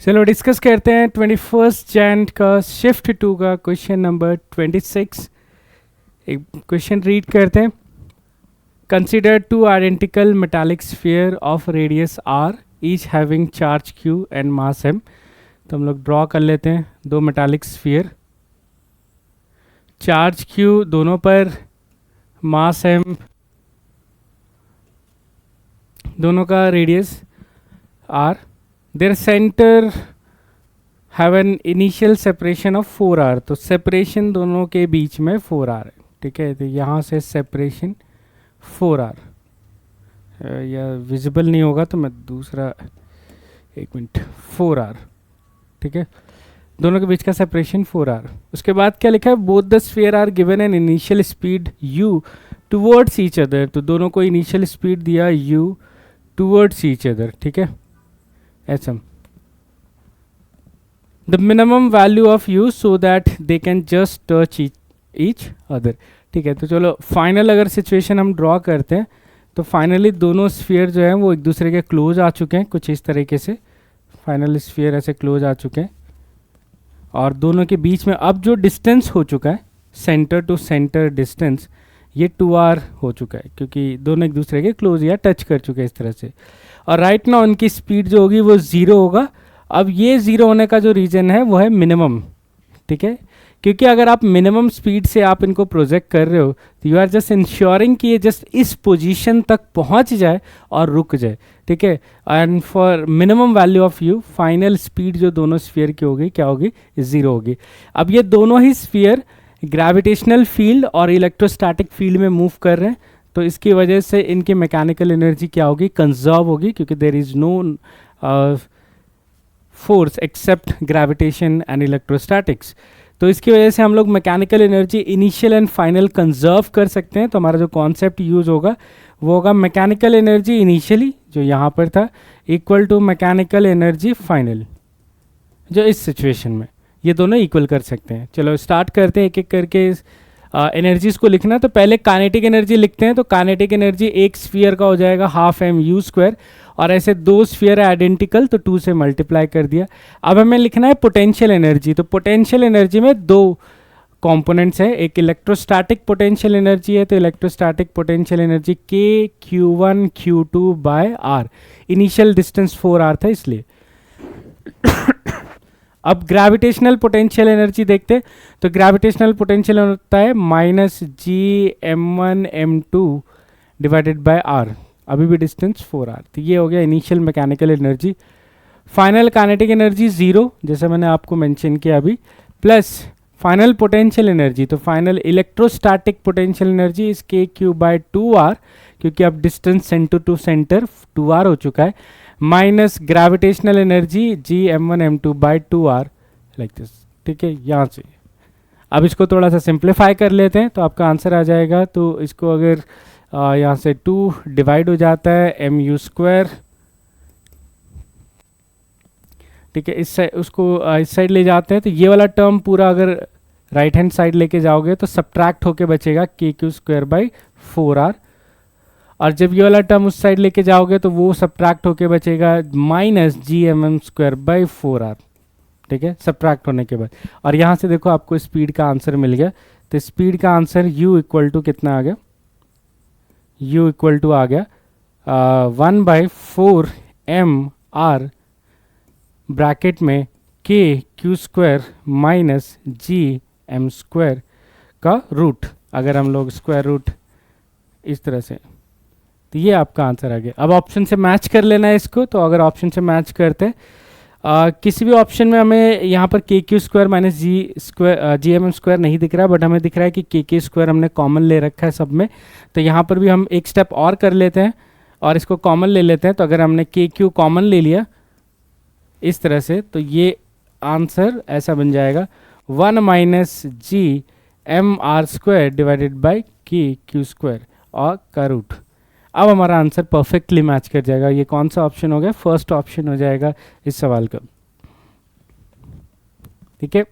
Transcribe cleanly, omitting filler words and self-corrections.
चलो डिस्कस करते हैं 21 जैन का शिफ्ट 2 का क्वेश्चन नंबर 26। एक क्वेश्चन रीड करते हैं। Consider two identical metallic sphere of radius R each having charge Q and mass M. तो हम लोग ड्रॉ कर लेते हैं दो मेटालिक स्फीयर, चार्ज क्यू दोनों पर, मास एम, दोनों का radius R. Their centre have an initial separation of 4r। तो सेपरेशन दोनों के बीच में 4r है, ठीक है। तो यहाँ से सेपरेशन 4r, या विजिबल नहीं होगा तो मैं दूसरा, एक मिनट, 4r, ठीक है। दोनों के बीच का सेपरेशन 4r। उसके बाद क्या लिखा है, both the sphere are given an initial speed u towards each other. तो दोनों को इनिशियल स्पीड दिया u टुवर्ड्स ईच अदर, ठीक है। ऐसा the minimum value of u so that they can just touch each other, ठीक है। तो चलो फाइनल अगर सिचुएशन हम ड्रॉ करते हैं तो फाइनली दोनों स्फीयर जो है वो एक दूसरे के क्लोज आ चुके हैं, कुछ इस तरीके से फाइनल स्फीयर ऐसे क्लोज आ चुके हैं। और दोनों के बीच में अब जो डिस्टेंस हो चुका है, सेंटर टू सेंटर डिस्टेंस, ये 2r हो चुका है क्योंकि दोनों एक दूसरे के क्लोज या टच कर चुके हैं इस तरह से। और राइट नाउ उनकी स्पीड जो होगी वो 0 होगा। अब ये 0 होने का जो रीज़न है वो है मिनिमम, ठीक है। क्योंकि अगर आप मिनिमम स्पीड से आप इनको प्रोजेक्ट कर रहे हो तो यू आर जस्ट इंश्योरिंग कि ये जस्ट इस पोजीशन तक पहुंच जाए और रुक जाए, ठीक है। And for minimum value of you, final speed जो दोनों स्फीयर की होगी क्या होगी, 0 होगी। अब ये दोनों ही स्फीयर ग्रेविटेशनल फील्ड और इलेक्ट्रोस्टैटिक फील्ड में मूव कर रहे हैं, तो इसकी वजह से इनकी मैकेनिकल एनर्जी क्या होगी, कंजर्व होगी, क्योंकि there is no force except gravitation and electrostatics. तो इसकी वजह से हम लोग mechanical energy initial and final conserve कर सकते हैं। तो हमारा जो कॉन्सेप्ट यूज होगा वो होगा मैकेनिकल एनर्जी इनिशियली जो यहाँ पर था equal to mechanical energy final, जो इस सिचुएशन में ये दोनों इक्वल कर सकते हैं। चलो स्टार्ट करते हैं एक एक करके एनर्जीज को लिखना। तो पहले काइनेटिक एनर्जी लिखते हैं। तो काइनेटिक एनर्जी एक स्फीयर का हो जाएगा 12m², और ऐसे दो स्फीयर है आइडेंटिकल तो 2 से मल्टीप्लाई कर दिया। अब हमें लिखना है पोटेंशियल एनर्जी। तो पोटेंशियल एनर्जी में दो कंपोनेंट्स है, एक इलेक्ट्रोस्टैटिक पोटेंशियल एनर्जी है, तो electrostatic potential energy Q1 Q2 by r। Initial distance 4r था इसलिए। अब ग्रेविटेशनल पोटेंशियल एनर्जी देखते हैं। तो ग्रेविटेशनल पोटेंशियल होता है -Gm1m2 डिवाइडेड बाय r, अभी भी डिस्टेंस 4r। तो ये हो गया initial mechanical energy. Final kinetic energy 0, जैसे मैंने आपको मेंशन किया अभी, प्लस फाइनल पोटेंशियल एनर्जी। तो final electrostatic potential energy is kq/2r, क्योंकि अब distance centre to centre 2r हो चुका है, minus gravitational energy Gm1m2/2r, like this, ठीक है। यहाँ से अब इसको थोड़ा सा सिंप्लीफाई कर लेते हैं तो आपका आंसर आ जाएगा। तो इसको अगर यहाँ से 2 डिवाइड हो जाता है mu², ठीक है। इस साइड उसको इस साइड ले जाते हैं तो ये वाला टर्म पूरा अगर राइट हैंड साइड लेके जाओगे तो सब्ट्रैक्ट होके बचेगा kq²/4r, और जब ये वाला टर्म उस साइड लेके जाओगे तो वो सब्ट्रैक्ट होके बचेगा -Gmm²/4r, ठीक है, सब्ट्रैक्ट होने के बाद। और यहाँ से देखो आपको स्पीड का आंसर मिल गया। तो स्पीड का आंसर u इक्वल टू कितना आ गया, u इक्वल टू आ गया 1/4mr ब्रैकेट में kq² माइनस gm² का रूट, अगर हम लोग स्क्वायर रूट इस तरह से, तो ये आपका आंसर आ गया। अब ऑप्शन से मैच कर लेना है इसको। तो अगर ऑप्शन से मैच करते किसी भी ऑप्शन में हमें यहाँ पर kq² माइनस gm² नहीं दिख रहा है, बट हमें दिख रहा है कि kk² हमने कॉमन ले रखा है सब में। तो यहाँ पर भी हम एक स्टेप और कर लेते हैं और इसको कॉमन ले लेते हैं। तो अगर हमने kq कॉमन ले लिया इस तरह से, तो ये आंसर ऐसा बन जाएगा 1 - gmr² डिवाइडेड बाई kq² और का रूट। अब हमारा आंसर परफेक्टली मैच कर जाएगा। ये कौन सा ऑप्शन हो गया, फर्स्ट ऑप्शन हो जाएगा इस सवाल का, ठीक है।